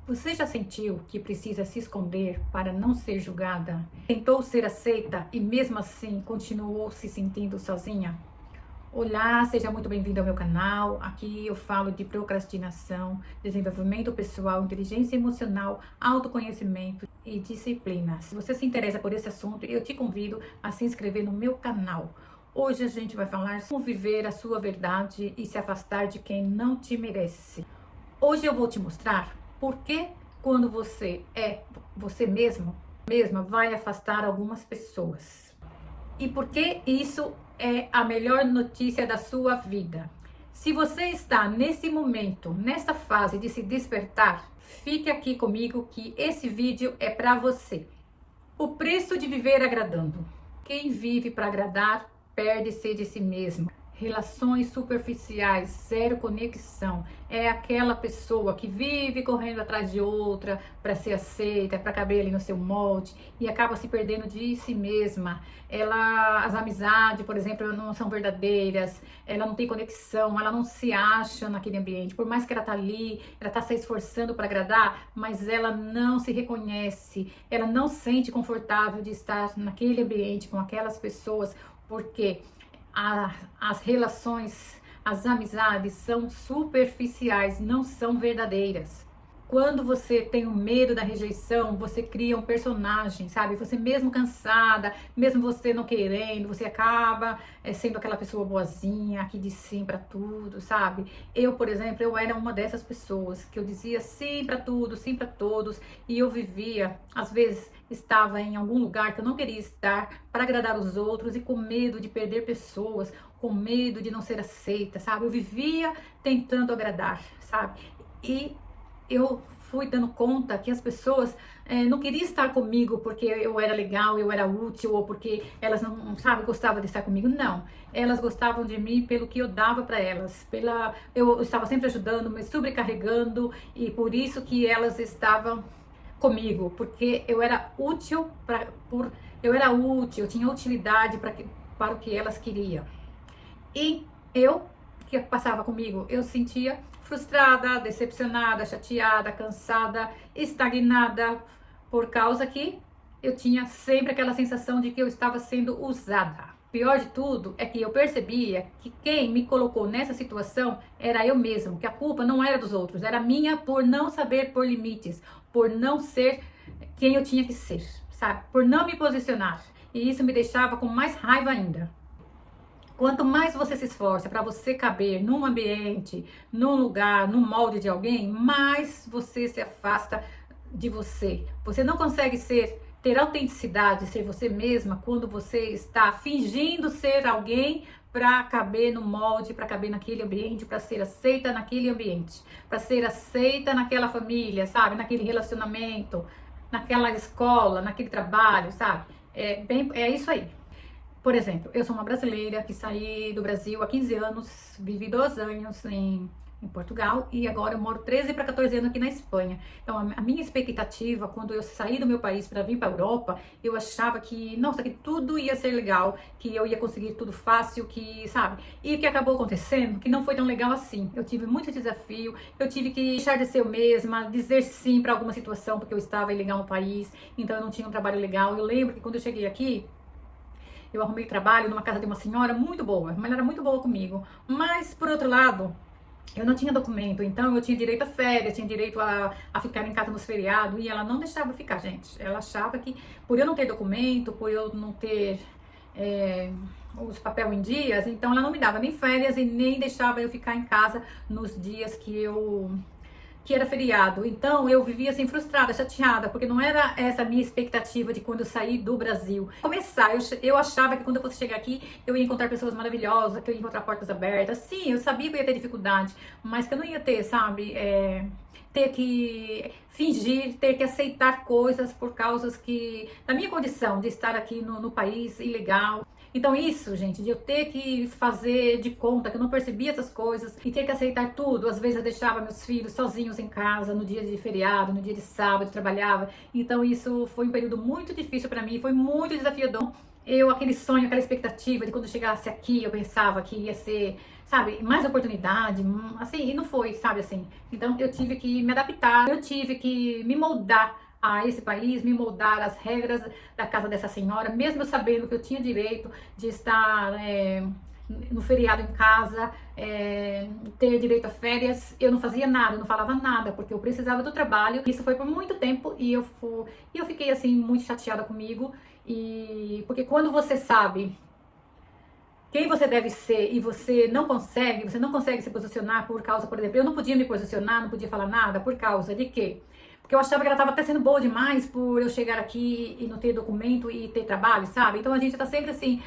Você já sentiu que precisa se esconder para não ser julgada? Tentou ser aceita e mesmo assim continuou se sentindo sozinha? Olá, seja muito bem-vindo ao meu canal. Aqui eu falo de procrastinação, desenvolvimento pessoal, inteligência emocional, autoconhecimento e disciplina. Se você se interessa por esse assunto, eu te convido a se inscrever no meu canal. Hoje a gente vai falar como viver a sua verdade e se afastar de quem não te merece. Hoje eu vou te mostrar por que quando você é você mesma vai afastar algumas pessoas. E por que isso é a melhor notícia da sua vida. Se você está nesse momento, nessa fase de se despertar, fique aqui comigo que esse vídeo é para você. O preço de viver agradando. Quem vive para agradar perde-se de si mesmo. Relações superficiais, zero conexão. É aquela pessoa que vive correndo atrás de outra para ser aceita, para caber ali no seu molde e acaba se perdendo de si mesma. As amizades, por exemplo, não são verdadeiras, ela não tem conexão, ela não se acha naquele ambiente. Por mais que ela tá ali, ela tá se esforçando para agradar, mas ela não se reconhece, ela não se sente confortável de estar naquele ambiente com aquelas pessoas, porque as relações, as amizades são superficiais, não são verdadeiras. Quando você tem o medo da rejeição, você cria um personagem, sabe? Você mesmo cansada, mesmo você não querendo, você acaba sendo aquela pessoa boazinha, que diz sim pra tudo, sabe? Eu, por exemplo, eu era uma dessas pessoas que eu dizia sim pra tudo, sim pra todos, e eu vivia, às vezes, estava em algum lugar que eu não queria estar para agradar os outros e com medo de perder pessoas, com medo de não ser aceita, sabe? Eu vivia tentando agradar, sabe? E eu fui dando conta que as pessoas não queriam estar comigo porque eu era legal, eu era útil, ou porque elas não, sabe, gostavam de estar comigo. Não, elas gostavam de mim pelo que eu dava para elas, eu estava sempre ajudando, me sobrecarregando, e por isso que elas estavam comigo, porque eu era útil, eu tinha utilidade para o que elas queriam. E que passava comigo, eu sentia frustrada, decepcionada, chateada, cansada, estagnada, por causa que eu tinha sempre aquela sensação de que eu estava sendo usada. Pior de tudo é que eu percebia que quem me colocou nessa situação era eu mesmo, que a culpa não era dos outros, era minha por não saber pôr limites, por não ser quem eu tinha que ser, sabe? Por não me posicionar. E isso me deixava com mais raiva ainda. Quanto mais você se esforça para você caber num ambiente, num lugar, num molde de alguém, mais você se afasta de você. Você não consegue ter autenticidade, ser você mesma, quando você está fingindo ser alguém para caber no molde, para caber naquele ambiente, para ser aceita naquele ambiente, para ser aceita naquela família, sabe? Naquele relacionamento, naquela escola, naquele trabalho, sabe? É isso aí. Por exemplo, eu sou uma brasileira que saí do Brasil há 15 anos, vivi 2 anos em Portugal e agora eu moro 13 para 14 anos aqui na Espanha. Então, a minha expectativa quando eu saí do meu país para vir para a Europa, eu achava que, nossa, que tudo ia ser legal, que eu ia conseguir tudo fácil, que, sabe? E o que acabou acontecendo, que não foi tão legal assim. Eu tive muito desafio, eu tive que deixar de ser eu mesma, dizer sim para alguma situação, porque eu estava ilegal no país, então eu não tinha um trabalho legal. Eu lembro que quando eu cheguei aqui, eu arrumei trabalho numa casa de uma senhora muito boa, mas ela era muito boa comigo. Mas, por outro lado, eu não tinha documento, então eu tinha direito a férias, tinha direito a ficar em casa nos feriados, e ela não deixava eu ficar, gente. Ela achava que, por eu não ter documento, por eu não ter os papéis em dias, então ela não me dava nem férias e nem deixava eu ficar em casa nos dias que era feriado. Então eu vivia assim frustrada, chateada, porque não era essa a minha expectativa de quando eu saí do Brasil. Eu achava que quando eu fosse chegar aqui, eu ia encontrar pessoas maravilhosas, que eu ia encontrar portas abertas. Sim, eu sabia que eu ia ter dificuldade, mas que eu não ia ter, sabe, ter que fingir, ter que aceitar coisas por causa da minha condição de estar aqui no país ilegal. Então isso, gente, de eu ter que fazer de conta que eu não percebia essas coisas e ter que aceitar tudo. Às vezes eu deixava meus filhos sozinhos em casa no dia de feriado, no dia de sábado, eu trabalhava. Então isso foi um período muito difícil para mim, foi muito desafiador. aquele sonho, aquela expectativa de quando eu chegasse aqui, eu pensava que ia ser, sabe, mais oportunidade, assim, e não foi, sabe, assim. Então eu tive que me adaptar, eu tive que me moldar a esse país, me moldar às regras da casa dessa senhora, mesmo eu sabendo que eu tinha direito de estar no feriado em casa, ter direito a férias, eu não fazia nada, eu não falava nada, porque eu precisava do trabalho. Isso foi por muito tempo e eu fiquei assim muito chateada comigo, e porque quando você sabe quem você deve ser e você não consegue se posicionar por causa, por exemplo, eu não podia me posicionar, não podia falar nada, por causa de quê? Porque eu achava que ela estava até sendo boa demais por eu chegar aqui e não ter documento e ter trabalho, sabe? Então a gente tá sempre assim,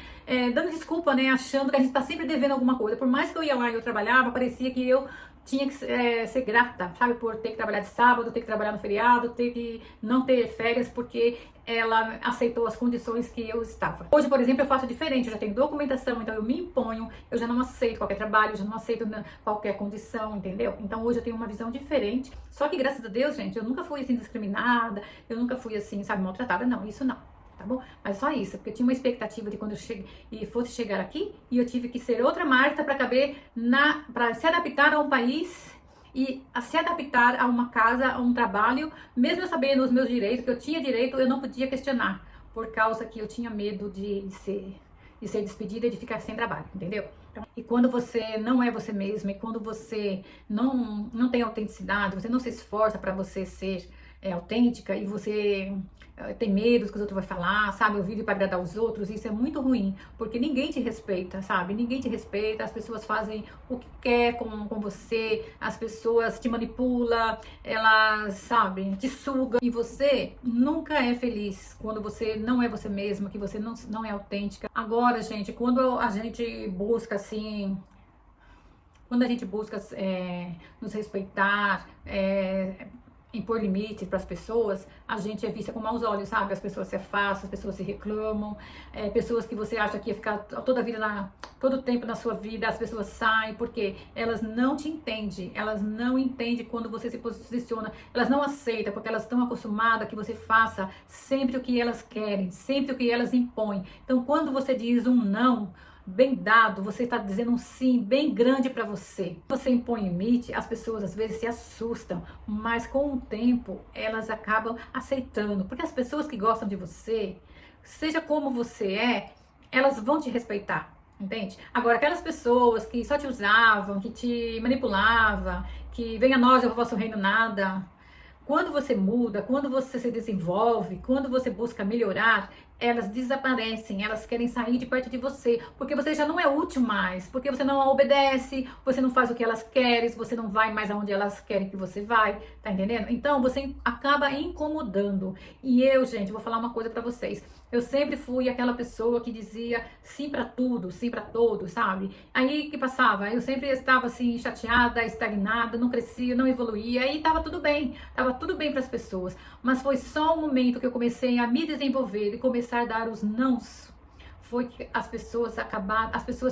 dando desculpa, né? Achando que a gente tá sempre devendo alguma coisa. Por mais que eu ia lá e eu trabalhava, parecia que eu tinha que ser grata, sabe? Por ter que trabalhar de sábado, ter que trabalhar no feriado, ter que não ter férias, porque ela aceitou as condições que eu estava. Hoje, por exemplo, eu faço diferente, eu já tenho documentação, então eu me imponho, eu já não aceito qualquer trabalho, eu já não aceito qualquer condição, entendeu? Então hoje eu tenho uma visão diferente. Só que graças a Deus, gente, eu nunca fui assim discriminada, eu nunca fui assim, sabe, maltratada, não, isso não. Tá bom? Mas só isso, porque eu tinha uma expectativa de quando eu fosse chegar aqui, e eu tive que ser outra Marta para caber para se adaptar a um país e a se adaptar a uma casa, a um trabalho, mesmo eu sabendo os meus direitos, que eu tinha direito, eu não podia questionar, por causa que eu tinha medo de ser despedida e de ficar sem trabalho, entendeu? E quando você não é você mesma, e quando você não tem autenticidade, você não se esforça para você ser autêntica, e você tem medo do que os outros vão falar, sabe? Eu vivo para agradar os outros, isso é muito ruim, porque ninguém te respeita, sabe? Ninguém te respeita, as pessoas fazem o que quer com você, as pessoas te manipulam, elas, sabe, te sugam, e você nunca é feliz quando você não é você mesma, que você não é autêntica. Agora, gente, quando a gente busca, assim, nos respeitar, impor limites para as pessoas, a gente é vista com maus olhos, sabe? As pessoas se afastam, as pessoas se reclamam, pessoas que você acha que ia ficar toda a vida, todo o tempo na sua vida, as pessoas saem, porque elas não te entendem, elas não entendem quando você se posiciona, elas não aceitam, porque elas estão acostumadas que você faça sempre o que elas querem, sempre o que elas impõem. Então, quando você diz um não bem dado, você está dizendo um sim bem grande para você. Você impõe limite, as pessoas às vezes se assustam, mas com o tempo elas acabam aceitando, porque as pessoas que gostam de você, seja como você elas vão te respeitar, entende? Agora, aquelas pessoas que só te usavam, que te manipulavam, que venha nós, eu vosso reino nada. Quando você muda, quando você se desenvolve, quando você busca melhorar, elas desaparecem, elas querem sair de perto de você, porque você já não é útil mais, porque você não obedece, você não faz o que elas querem, você não vai mais aonde elas querem que você vai, tá entendendo? Então você acaba incomodando. E eu, gente, vou falar uma coisa pra vocês. Eu sempre fui aquela pessoa que dizia sim pra tudo, sim pra todos, sabe? Aí que passava, eu sempre estava assim chateada, estagnada, não crescia, não evoluía, aí tava tudo bem pras pessoas. Mas foi só um momento que eu comecei a me desenvolver e começar a dar os nãos, foi que as pessoas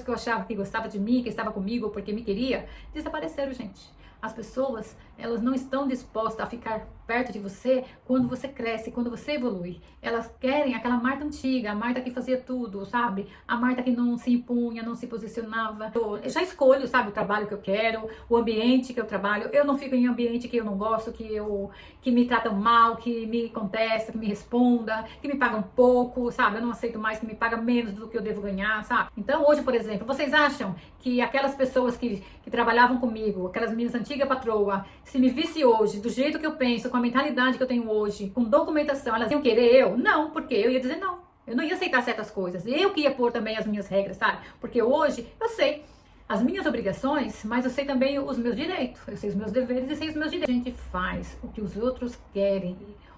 que eu achava que gostavam de mim, que estava comigo porque me queria, desapareceram, gente. As pessoas, elas não estão dispostas a ficar perto de você quando você cresce, quando você evolui. Elas querem aquela Marta antiga, a Marta que fazia tudo, sabe? A Marta que não se impunha, não se posicionava. Eu já escolho, sabe, o trabalho que eu quero, o ambiente que eu trabalho. Eu não fico em ambiente que eu não gosto, que me tratam mal, que me contesta, que me responda, que me pagam pouco, sabe? Eu não aceito mais que me pagam menos do que eu devo ganhar, sabe? Então hoje, por exemplo, vocês acham que aquelas pessoas que trabalhavam comigo, aquelas minhas antigas patroas, se me visse hoje, do jeito que eu penso, com a mentalidade que eu tenho hoje, com documentação, elas iam querer eu? Não, porque eu ia dizer não. Eu não ia aceitar certas coisas. Eu que ia pôr também as minhas regras, sabe? Porque hoje eu sei as minhas obrigações, mas eu sei também os meus direitos. Eu sei os meus deveres e sei os meus direitos. A gente faz o que os outros querem,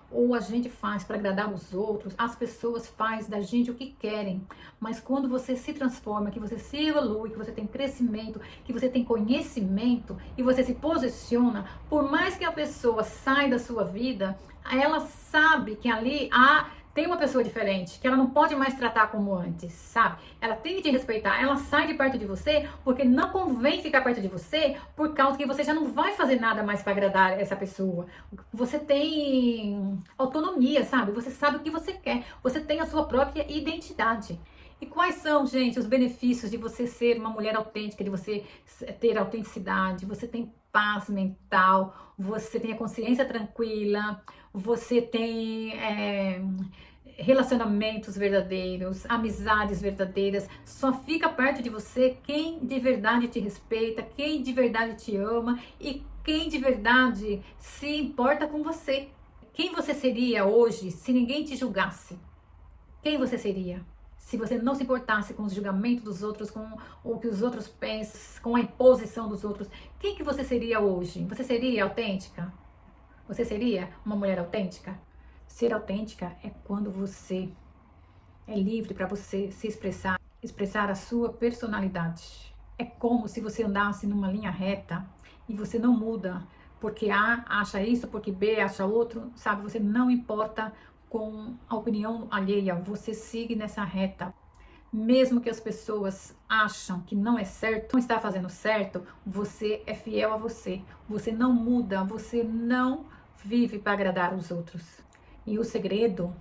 ou a gente faz para agradar os outros, as pessoas fazem da gente o que querem. Mas quando você se transforma, que você se evolui, que você tem crescimento, que você tem conhecimento e você se posiciona, por mais que a pessoa saia da sua vida, ela sabe que ali tem uma pessoa diferente, que ela não pode mais tratar como antes, sabe? Ela tem que te respeitar, ela sai de perto de você porque não convém ficar perto de você por causa que você já não vai fazer nada mais para agradar essa pessoa. Você tem autonomia, sabe? Você sabe o que você quer, você tem a sua própria identidade. E quais são, gente, os benefícios de você ser uma mulher autêntica, de você ter autenticidade? Você tem paz mental, você tem a consciência tranquila, você tem relacionamentos verdadeiros, amizades verdadeiras. Só fica perto de você quem de verdade te respeita, quem de verdade te ama e quem de verdade se importa com você. Quem você seria hoje se ninguém te julgasse? Quem você seria? Se você não se importasse com os julgamentos dos outros, com o que os outros pensam, com a imposição dos outros, quem que você seria hoje? Você seria autêntica? Você seria uma mulher autêntica? Ser autêntica é quando você é livre para você se expressar, expressar a sua personalidade. É como se você andasse numa linha reta e você não muda porque A acha isso, porque B acha outro, sabe? Você não importa com a opinião alheia, você siga nessa reta. Mesmo que as pessoas acham que não é certo, não está fazendo certo, você é fiel a você. Você não muda, você não vive para agradar os outros. E o segredo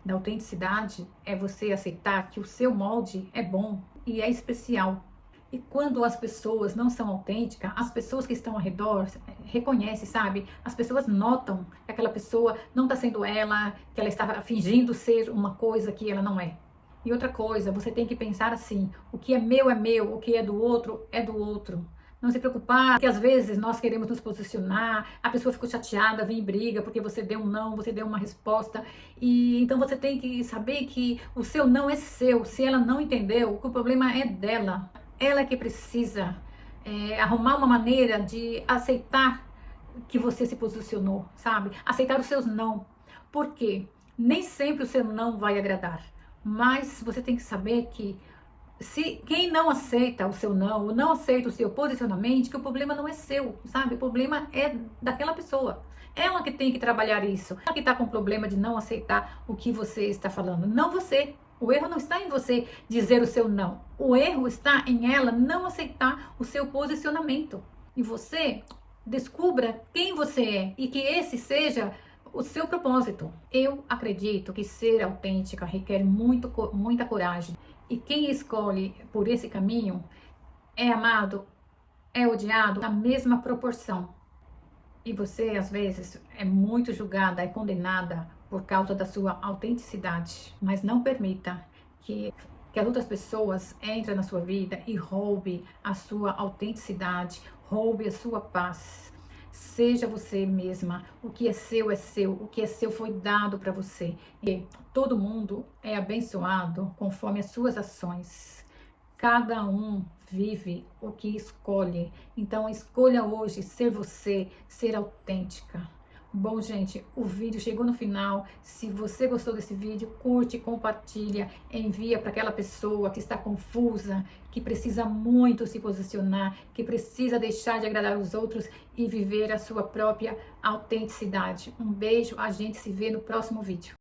da autenticidade é você aceitar que o seu molde é bom e é especial. E quando as pessoas não são autênticas, as pessoas que estão ao redor reconhecem, sabe? As pessoas notam que aquela pessoa não está sendo ela, que ela está fingindo ser uma coisa que ela não é. E outra coisa, você tem que pensar assim, o que é meu, o que é do outro é do outro. Não se preocupar, porque às vezes nós queremos nos posicionar, a pessoa ficou chateada, vem em briga, porque você deu um não, você deu uma resposta. E então você tem que saber que o seu não é seu. Se ela não entendeu, o problema é dela. Ela que precisa arrumar uma maneira de aceitar que você se posicionou, sabe? Aceitar os seus não. Por quê? Nem sempre o seu não vai agradar. Mas você tem que saber que se quem não aceita o seu não, ou não aceita o seu posicionamento, que o problema não é seu, sabe? O problema é daquela pessoa. Ela que tem que trabalhar isso. Ela que está com problema de não aceitar o que você está falando, não você. O erro não está em você dizer o seu não. O erro está em ela não aceitar o seu posicionamento. E você descubra quem você é e que esse seja o seu propósito. Eu acredito que ser autêntica requer muita coragem. E quem escolhe por esse caminho é amado, é odiado na mesma proporção. E você, às vezes, é muito julgada, é condenada por causa da sua autenticidade. Mas não permita que as outras pessoas entrem na sua vida e roube a sua autenticidade, roube a sua paz. Seja você mesma. O que é seu é seu. O que é seu foi dado para você. E todo mundo é abençoado conforme as suas ações. Cada um vive o que escolhe. Então escolha hoje ser você, ser autêntica. Bom, gente, o vídeo chegou no final. Se você gostou desse vídeo, curte, compartilha, envia para aquela pessoa que está confusa, que precisa muito se posicionar, que precisa deixar de agradar os outros e viver a sua própria autenticidade. Um beijo, a gente se vê no próximo vídeo.